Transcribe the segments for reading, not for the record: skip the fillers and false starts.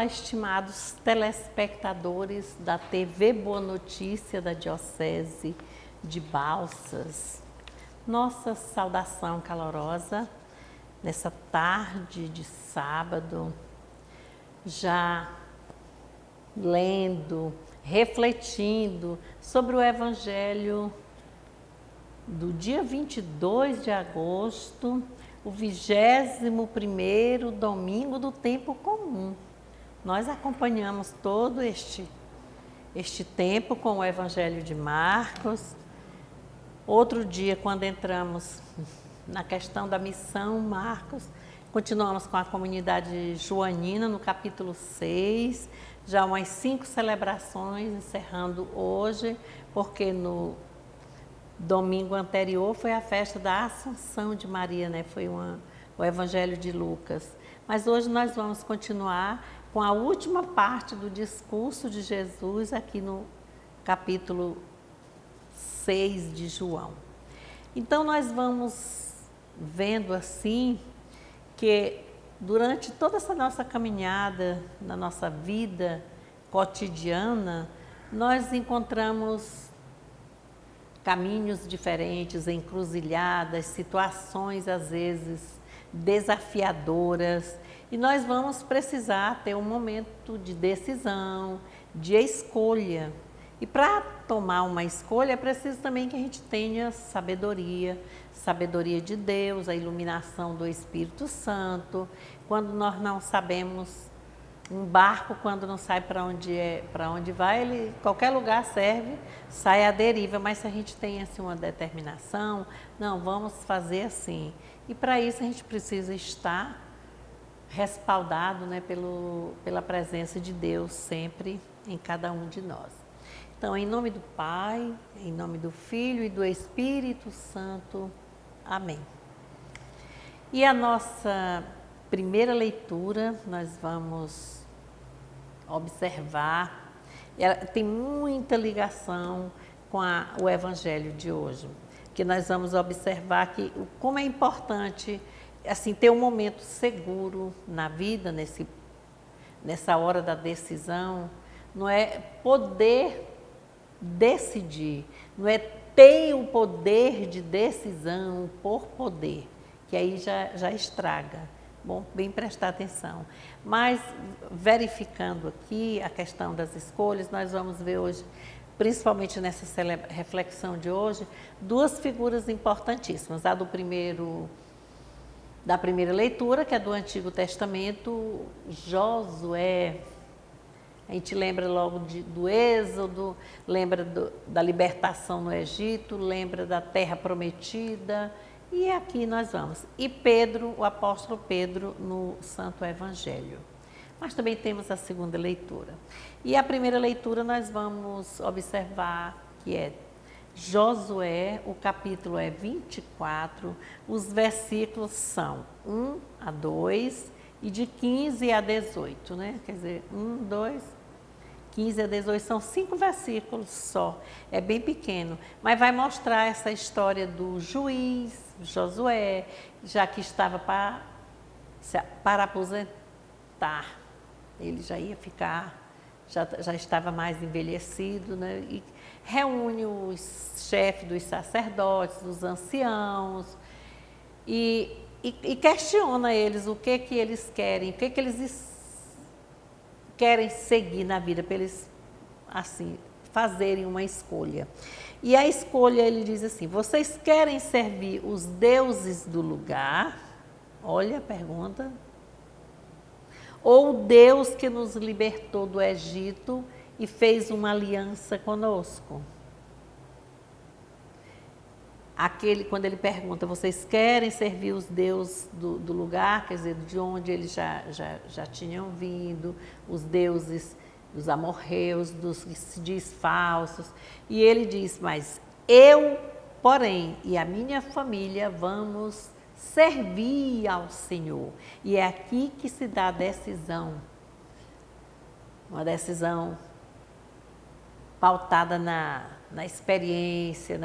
Olá, estimados telespectadores da TV Boa Notícia da Diocese de Balsas. Nossa saudação calorosa nessa tarde de sábado, já lendo, refletindo sobre o Evangelho do dia 22 de agosto, o 21º domingo do tempo comum. Nós acompanhamos todo este tempo com o Evangelho de Marcos. Outro dia, quando entramos na questão da missão Marcos, continuamos com a comunidade joanina no capítulo 6, já umas 5 celebrações, encerrando hoje, porque no domingo anterior foi a festa da Assunção de Maria, né? Foi o Evangelho de Lucas. Mas hoje nós vamos continuar com a última parte do discurso de Jesus aqui no capítulo 6 de João. Então nós vamos vendo assim que durante toda essa nossa caminhada, na nossa vida cotidiana, nós encontramos caminhos diferentes, encruzilhadas, situações às vezes desafiadoras, e nós vamos precisar ter um momento de decisão, de escolha. E para tomar uma escolha é preciso também que a gente tenha sabedoria de Deus, a iluminação do Espírito Santo. Quando nós não sabemos, um barco quando não sabe para onde vai, qualquer lugar serve, sai à deriva. Mas se a gente tem assim uma determinação, não, vamos fazer assim. E para isso a gente precisa estar respaldado, né, pela presença de Deus sempre em cada um de nós. Então, em nome do Pai, em nome do Filho e do Espírito Santo. Amém. E a nossa primeira leitura, nós vamos observar, ela tem muita ligação com o Evangelho de hoje, que nós vamos observar como é importante assim, ter um momento seguro na vida, nessa hora da decisão, não é poder decidir, não é ter o poder de decisão por poder, que aí já estraga. Bom, bem prestar atenção. Mas, verificando aqui a questão das escolhas, nós vamos ver hoje, principalmente nessa reflexão de hoje, 2 figuras importantíssimas. A da primeira leitura, que é do Antigo Testamento, Josué. A gente lembra logo do Êxodo, lembra da libertação no Egito, lembra da terra prometida. E aqui nós vamos. E Pedro, o apóstolo Pedro, no Santo Evangelho. Mas também temos a segunda leitura. E a primeira leitura nós vamos observar que é Josué, o capítulo é 24, os versículos são 1 a 2 e de 15 a 18, né? Quer dizer, 1, 2, 15 a 18, são 5 versículos só, é bem pequeno, mas vai mostrar essa história do juiz Josué, já que estava para aposentar, ele já ia ficar, já estava mais envelhecido, né? E reúne os chefes dos sacerdotes, dos anciãos, e questiona eles o que eles querem, o que eles querem seguir na vida, para eles assim fazerem uma escolha. E a escolha, ele diz assim: vocês querem servir os deuses do lugar? Olha a pergunta. Ou o Deus que nos libertou do Egito e fez uma aliança conosco? Quando ele pergunta, vocês querem servir os deuses do lugar, quer dizer, de onde eles já tinham vindo, os deuses dos amorreus, dos que se diz falsos. E ele diz, mas eu, porém, e a minha família vamos servir ao Senhor. E é aqui que se dá a decisão, uma decisão pautada na experiência,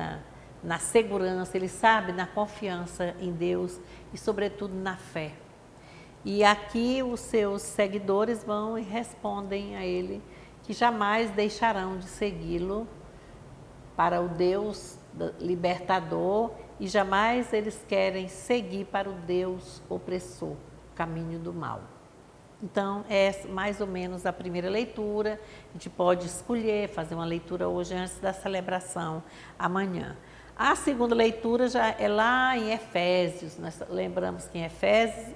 na segurança, ele sabe, na confiança em Deus e, sobretudo, na fé. E aqui os seus seguidores vão e respondem a ele que jamais deixarão de segui-lo para o Deus libertador e jamais eles querem seguir para o Deus opressor, o caminho do mal. Então, é mais ou menos a primeira leitura. A gente pode escolher, fazer uma leitura hoje antes da celebração, amanhã. A segunda leitura já é lá em Efésios. Nós lembramos que em Efésios,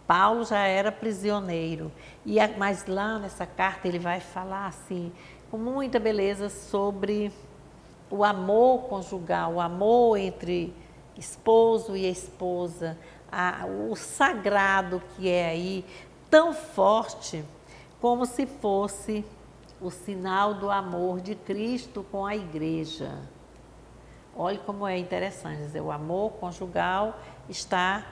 Paulo já era prisioneiro. Mas lá nessa carta ele vai falar assim, com muita beleza, sobre o amor conjugal, o amor entre esposo e esposa, o sagrado que é aí, tão forte como se fosse o sinal do amor de Cristo com a igreja. Olha como é interessante, dizer, o amor conjugal está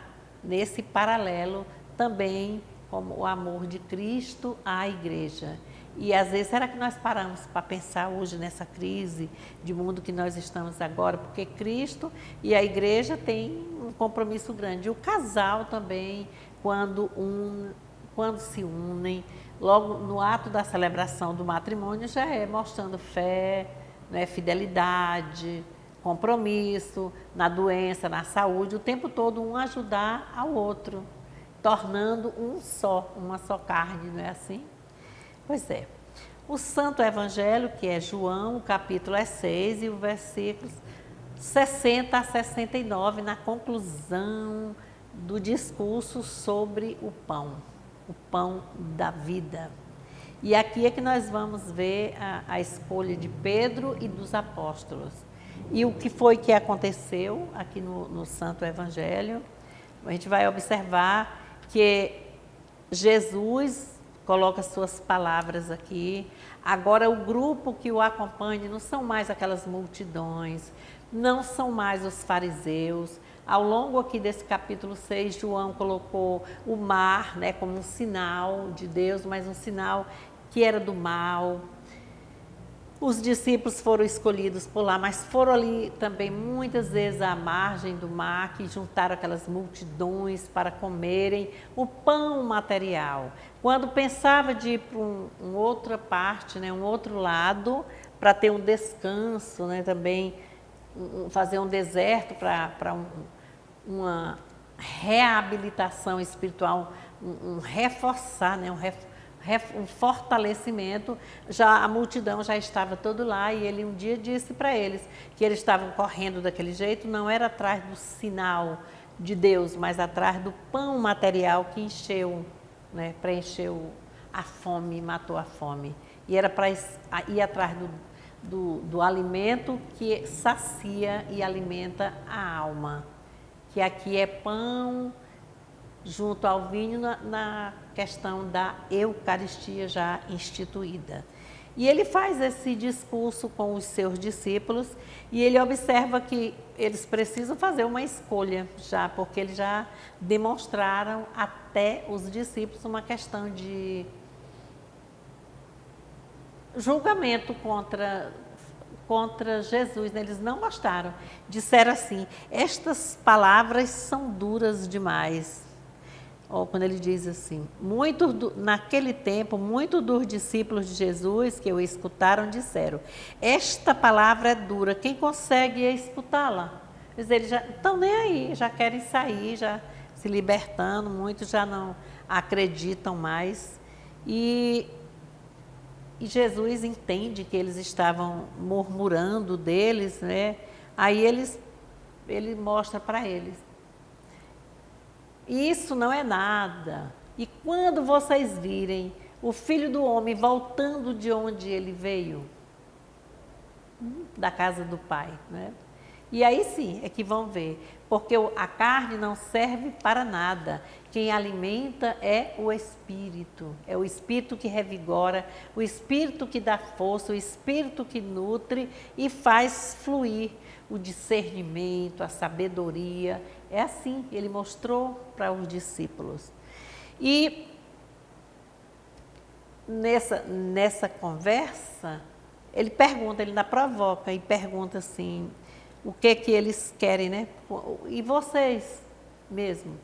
nesse paralelo também como o amor de Cristo à igreja. E às vezes, será que nós paramos para pensar hoje nessa crise de mundo que nós estamos agora? Porque Cristo e a igreja têm um compromisso grande. E o casal também, quando se unem, logo no ato da celebração do matrimônio, já é mostrando fé, né, fidelidade, compromisso na doença, na saúde, o tempo todo um ajudar ao outro, tornando um só, uma só carne, não é assim? Pois é. O Santo Evangelho, que é João, o capítulo é 6 e o versículos 60 a 69, na conclusão do discurso sobre o pão da vida. E aqui é que nós vamos ver a escolha de Pedro e dos apóstolos. E o que foi que aconteceu aqui no Santo Evangelho? A gente vai observar que Jesus coloca suas palavras aqui. Agora, o grupo que o acompanha não são mais aquelas multidões, não são mais os fariseus. Ao longo aqui desse capítulo 6, João colocou o mar, né, como um sinal de Deus, mas um sinal que era do mal. Os discípulos foram escolhidos por lá, mas foram ali também muitas vezes à margem do mar, que juntaram aquelas multidões para comerem o pão material. Quando pensava de ir para uma outra parte, né, um outro lado, para ter um descanso, né, também fazer um deserto para uma reabilitação espiritual, reforçar, né, um fortalecimento, já a multidão já estava todo lá e ele um dia disse para eles que eles estavam correndo daquele jeito, não era atrás do sinal de Deus, mas atrás do pão material que encheu, né, preencheu a fome, matou a fome. E era para ir atrás do alimento que sacia e alimenta a alma, que aqui é pão junto ao vinho na questão da Eucaristia já instituída. E ele faz esse discurso com os seus discípulos e ele observa que eles precisam fazer uma escolha já, porque eles já demonstraram até os discípulos uma questão de julgamento contra Jesus, né? Eles não gostaram, disseram assim, estas palavras são duras demais. Ou quando ele diz assim, naquele tempo, muitos dos discípulos de Jesus que o escutaram disseram, esta palavra é dura, quem consegue escutá-la? Eles já estão nem aí, já querem sair, já se libertando, muitos já não acreditam mais. E Jesus entende que eles estavam murmurando deles, né? Aí ele mostra para eles. Isso não é nada. E quando vocês virem o Filho do Homem voltando de onde ele veio, da casa do Pai, né? E aí sim é que vão ver, porque a carne não serve para nada. Quem alimenta é o Espírito que revigora, o Espírito que dá força, o Espírito que nutre e faz fluir o discernimento, a sabedoria. É assim, ele mostrou para os discípulos. E nessa conversa, ele ainda provoca e pergunta assim, o que eles querem, né? E vocês mesmo,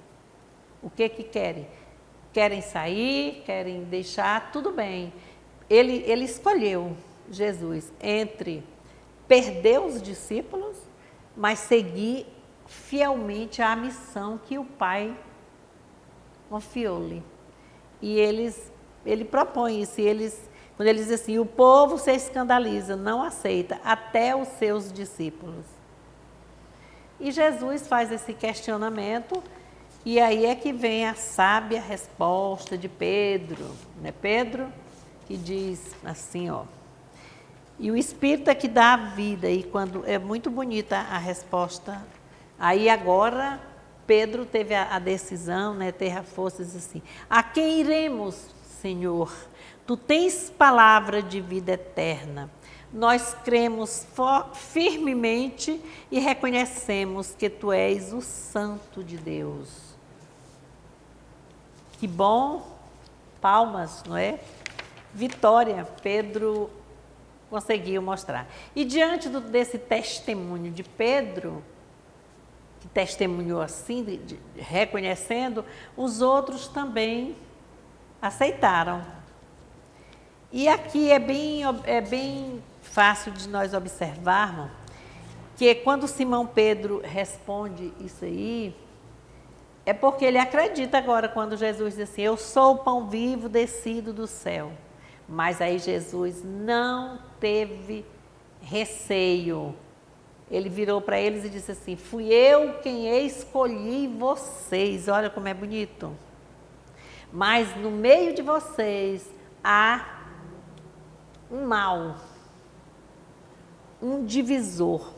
o que querem? querem sair, querem deixar, tudo bem. Ele escolheu, Jesus, entre perder os discípulos, mas seguir fielmente a missão que o Pai confiou-lhe. E ele propõe isso, quando ele diz assim, o povo se escandaliza, não aceita, até os seus discípulos. E Jesus faz esse questionamento, e aí é que vem a sábia resposta de Pedro, né? Pedro que diz assim, ó, e o Espírito é que dá a vida, e quando é muito bonita a resposta, aí agora Pedro teve a decisão, né, ter a força e diz assim, a quem iremos, Senhor? Tu tens palavra de vida eterna. Nós cremos firmemente e reconhecemos que Tu és o Santo de Deus. Que bom, palmas, não é? Vitória, Pedro conseguiu mostrar. E diante desse testemunho de Pedro, que testemunhou assim, reconhecendo, os outros também aceitaram. E aqui é bem fácil de nós observarmos que quando Simão Pedro responde isso aí, é porque ele acredita agora quando Jesus diz assim, eu sou o pão vivo descido do céu. Mas aí Jesus não teve receio. Ele virou para eles e disse assim, fui eu quem escolhi vocês. Olha como é bonito. Mas no meio de vocês há um mal, um divisor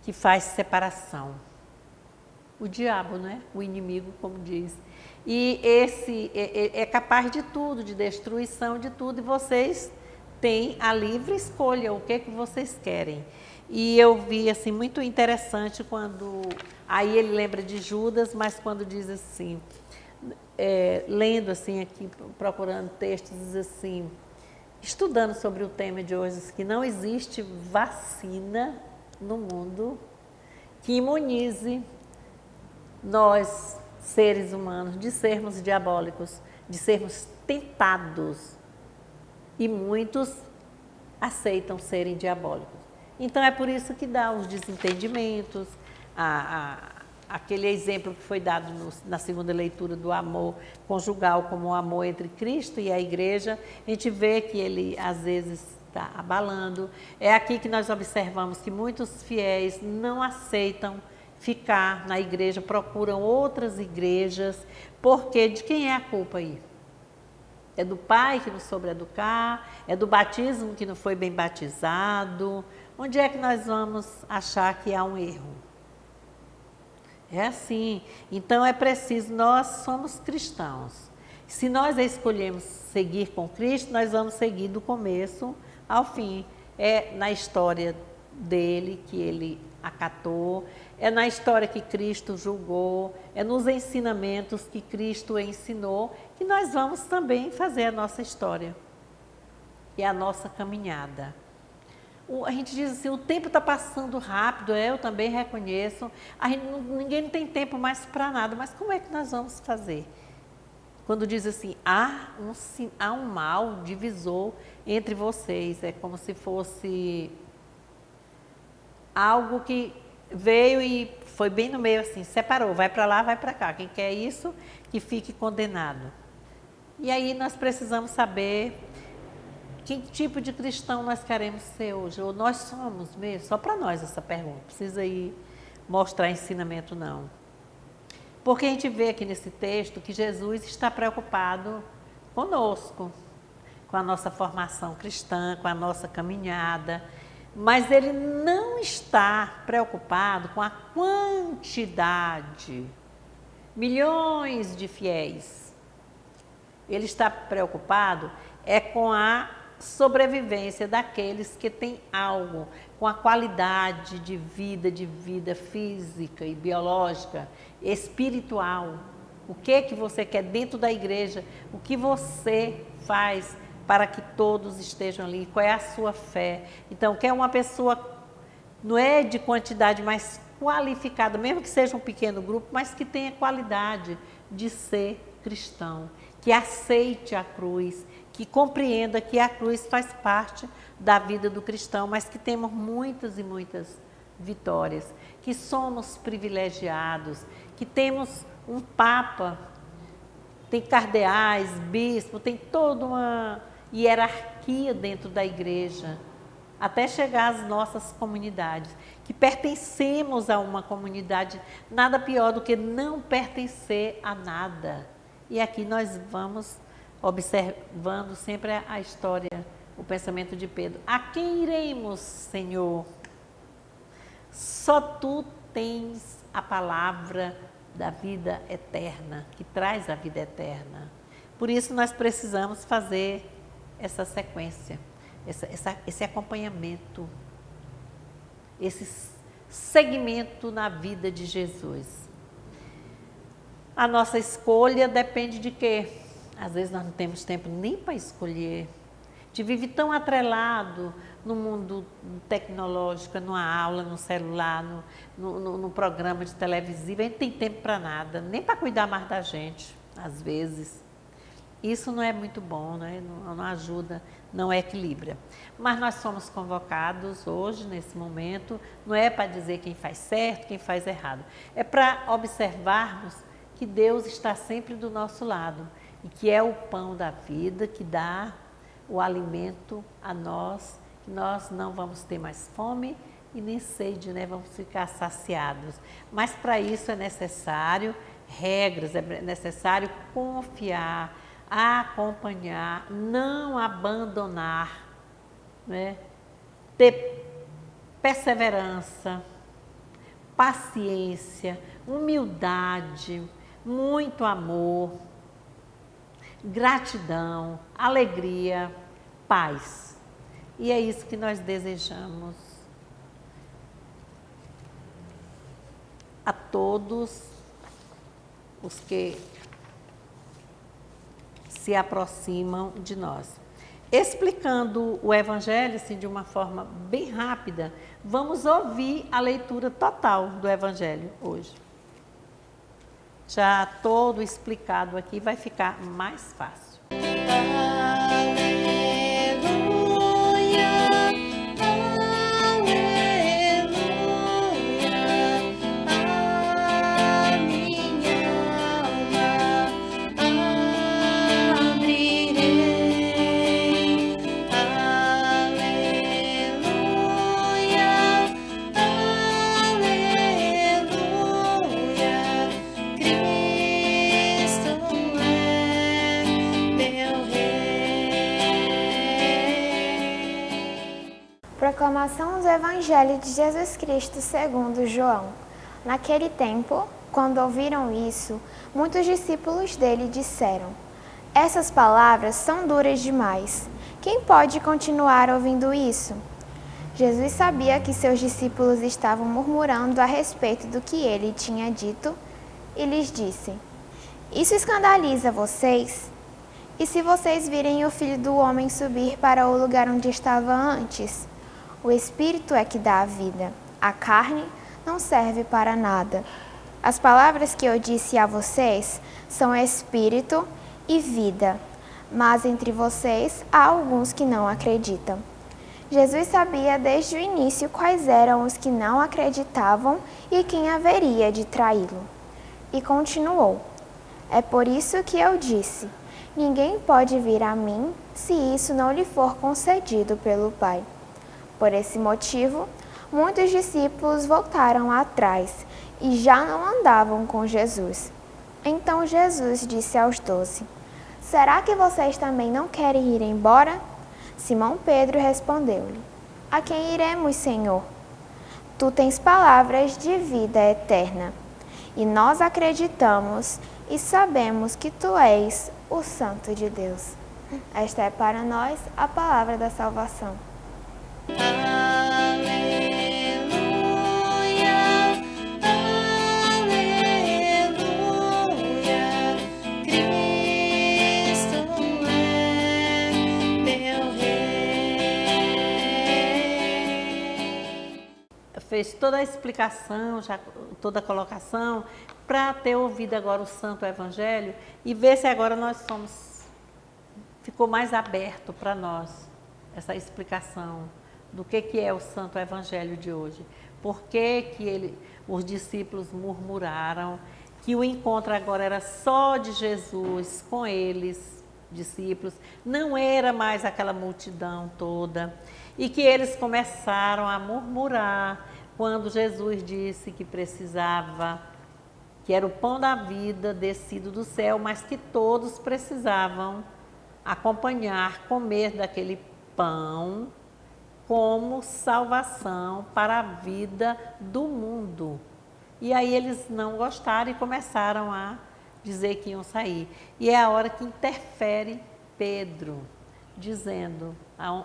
que faz separação. O diabo, né? O inimigo, como diz. E esse é capaz de tudo, de destruição de tudo, e vocês têm a livre escolha, o que vocês querem. E eu vi assim muito interessante quando, aí ele lembra de Judas, mas quando diz assim, lendo assim aqui, procurando textos, diz assim, estudando sobre o tema de hoje, que não existe vacina no mundo que imunize nós, seres humanos, de sermos diabólicos, de sermos tentados. E muitos aceitam serem diabólicos. Então é por isso que dá os desentendimentos, aquele exemplo que foi dado na segunda leitura do amor conjugal como o amor entre Cristo e a igreja, a gente vê que ele às vezes está abalando. É aqui que nós observamos que muitos fiéis não aceitam ficar na igreja, procuram outras igrejas, porque de quem é a culpa aí? É do pai que não soube educar? É do batismo que não foi bem batizado? Onde é que nós vamos achar que há um erro? É assim. Então é preciso, nós somos cristãos. Se nós escolhemos seguir com Cristo, nós vamos seguir do começo ao fim. É na história dele que ele acatou, é na história que Cristo julgou, é nos ensinamentos que Cristo ensinou, que nós vamos também fazer a nossa história e a nossa caminhada. A gente diz assim, o tempo está passando rápido, eu também reconheço, ninguém tem tempo mais para nada, mas como é que nós vamos fazer? Quando diz assim, há um mal divisor entre vocês, é como se fosse algo que veio e foi bem no meio assim, separou, vai para lá, vai para cá, quem quer isso, que fique condenado. E aí nós precisamos saber que tipo de cristão nós queremos ser hoje, ou nós somos mesmo, só para nós essa pergunta, não precisa ir mostrar ensinamento não. Porque a gente vê aqui nesse texto que Jesus está preocupado conosco, com a nossa formação cristã, com a nossa caminhada, mas ele não está preocupado com a quantidade, milhões de fiéis. Ele está preocupado com a sobrevivência daqueles que têm algo, com a qualidade de vida física e biológica, espiritual. O que você quer dentro da igreja? O que você faz para que todos estejam ali? Qual é a sua fé? Então, quer uma pessoa, não é de quantidade, mas qualificada, mesmo que seja um pequeno grupo, mas que tenha qualidade de ser cristão, que aceite a cruz, que compreenda que a cruz faz parte da vida do cristão, mas que temos muitas e muitas vitórias, que somos privilegiados, que temos um Papa, tem cardeais, bispo, tem toda uma hierarquia dentro da igreja, até chegar às nossas comunidades, que pertencemos a uma comunidade, nada pior do que não pertencer a nada. E aqui nós vamos observando sempre a história, o pensamento de Pedro. A quem iremos, Senhor? Só Tu tens a palavra da vida eterna, que traz a vida eterna. Por isso nós precisamos fazer essa sequência, esse acompanhamento, esse segmento na vida de Jesus. A nossa escolha depende de quê? Às vezes nós não temos tempo nem para escolher. A gente vive tão atrelado no mundo tecnológico, numa aula, no celular, no programa de televisivo. A gente tem tempo para nada, nem para cuidar mais da gente, às vezes. Isso não é muito bom, né? Não ajuda, não equilibra. Mas nós somos convocados hoje, nesse momento, não é para dizer quem faz certo, quem faz errado. É para observarmos que Deus está sempre do nosso lado e que é o pão da vida que dá o alimento a nós, que nós não vamos ter mais fome e nem sede, né? Vamos ficar saciados. Mas para isso é necessário regras, é necessário confiar, acompanhar, não abandonar, né? Ter perseverança, paciência, humildade, muito amor, gratidão, alegria, paz. E é isso que nós desejamos a todos os que se aproximam de nós. Explicando o Evangelho assim, de uma forma bem rápida, vamos ouvir a leitura total do Evangelho hoje. Já todo explicado aqui vai ficar mais fácil. Proclamação do Evangelho de Jesus Cristo segundo João. Naquele tempo, quando ouviram isso, muitos discípulos dele disseram: essas palavras são duras demais. Quem pode continuar ouvindo isso? Jesus sabia que seus discípulos estavam murmurando a respeito do que ele tinha dito e lhes disse: isso escandaliza vocês? E se vocês virem o Filho do Homem subir para o lugar onde estava antes? O Espírito é que dá a vida, a carne não serve para nada. As palavras que eu disse a vocês são Espírito e vida, mas entre vocês há alguns que não acreditam. Jesus sabia desde o início quais eram os que não acreditavam e quem haveria de traí-lo. E continuou: é por isso que eu disse, ninguém pode vir a mim se isso não lhe for concedido pelo Pai. Por esse motivo, muitos discípulos voltaram atrás e já não andavam com Jesus. Então Jesus disse aos 12: será que vocês também não querem ir embora? Simão Pedro respondeu-lhe: a quem iremos, Senhor? Tu tens palavras de vida eterna, e nós acreditamos e sabemos que tu és o Santo de Deus. Esta é para nós a palavra da salvação. fez toda a explicação, já, toda a colocação, para ter ouvido agora o Santo Evangelho e ver se agora ficou mais aberto para nós essa explicação do que é o Santo Evangelho de hoje. Por que os discípulos murmuraram, que o encontro agora era só de Jesus com eles, discípulos, não era mais aquela multidão toda, e que eles começaram a murmurar quando Jesus disse que precisava, que era o pão da vida descido do céu, mas que todos precisavam acompanhar, comer daquele pão como salvação para a vida do mundo. E aí eles não gostaram e começaram a dizer que iam sair. E é a hora que interfere Pedro, dizendo: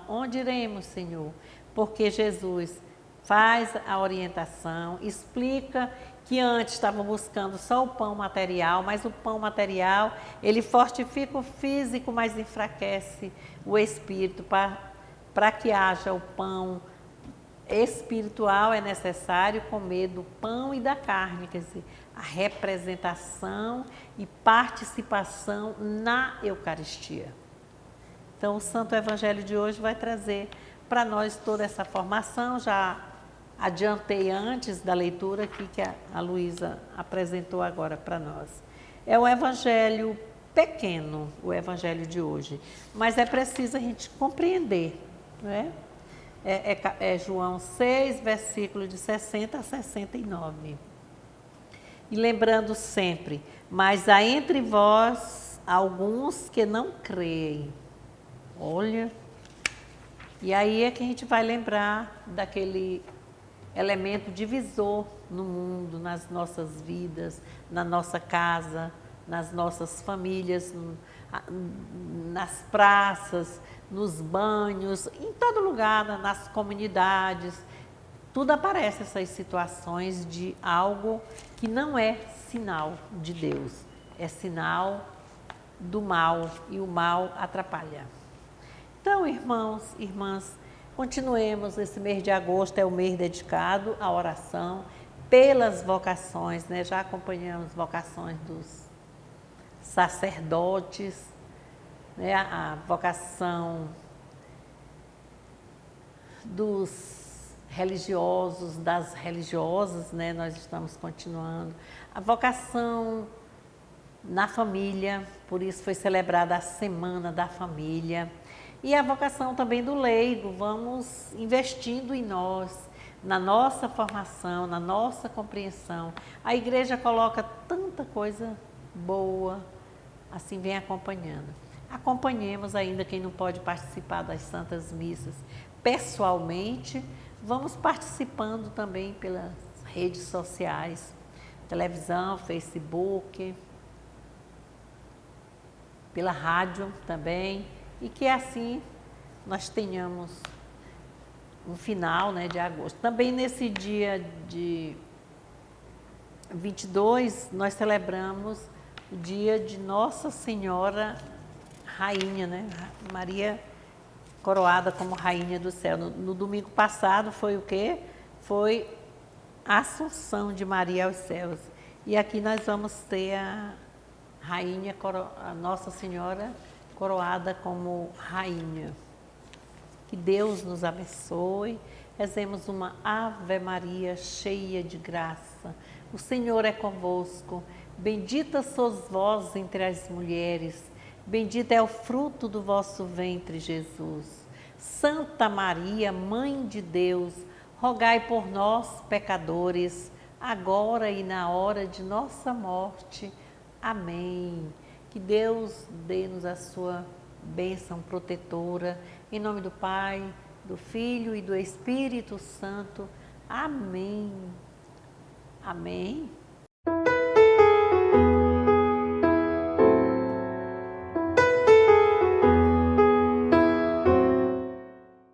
onde iremos, Senhor? Porque Jesus faz a orientação, explica que antes estavam buscando só o pão material, mas o pão material, ele fortifica o físico, mas enfraquece o espírito. Para que haja o pão espiritual, é necessário comer do pão e da carne, quer dizer, a representação e participação na Eucaristia. Então, o Santo Evangelho de hoje vai trazer para nós toda essa formação. Já adiantei antes da leitura aqui que a Luísa apresentou agora para nós. É um evangelho pequeno, o evangelho de hoje, mas é preciso a gente compreender, não é? É João 6, versículo de 60 a 69. E lembrando sempre, mas há entre vós alguns que não creem. Olha, e aí é que a gente vai lembrar daquele elemento divisor no mundo, nas nossas vidas, na nossa casa, nas nossas famílias, nas praças, nos banhos, em todo lugar, nas comunidades. Tudo aparece essas situações de algo que não é sinal de Deus, é sinal do mal, e o mal atrapalha. Então, irmãos, irmãs, continuemos. Esse mês de agosto é o mês dedicado à oração pelas vocações, né? Já acompanhamos vocações dos sacerdotes, né? A vocação dos religiosos, das religiosas, né? Nós estamos continuando. A vocação na família, por isso foi celebrada a Semana da Família. E a vocação também do leigo, vamos investindo em nós, na nossa formação, na nossa compreensão. A igreja coloca tanta coisa boa, assim vem acompanhando. Acompanhemos ainda quem não pode participar das Santas Missas pessoalmente, vamos participando também pelas redes sociais, televisão, Facebook, pela rádio também. E que assim nós tenhamos um final, né, de agosto. Também nesse dia de 22, nós celebramos o dia de Nossa Senhora Rainha, né? Maria coroada como Rainha do Céu. No domingo passado foi o quê? Foi a Assunção de Maria aos céus. E aqui nós vamos ter a Rainha, a Nossa Senhora coroada como Rainha. Que Deus nos abençoe. Rezemos uma Ave Maria cheia de graça. O Senhor é convosco. Bendita sois vós entre as mulheres. Bendito é o fruto do vosso ventre, Jesus. Santa Maria, Mãe de Deus, rogai por nós, pecadores, agora e na hora de nossa morte. Amém. Que Deus dê-nos a sua bênção protetora. Em nome do Pai, do Filho e do Espírito Santo. Amém. Amém.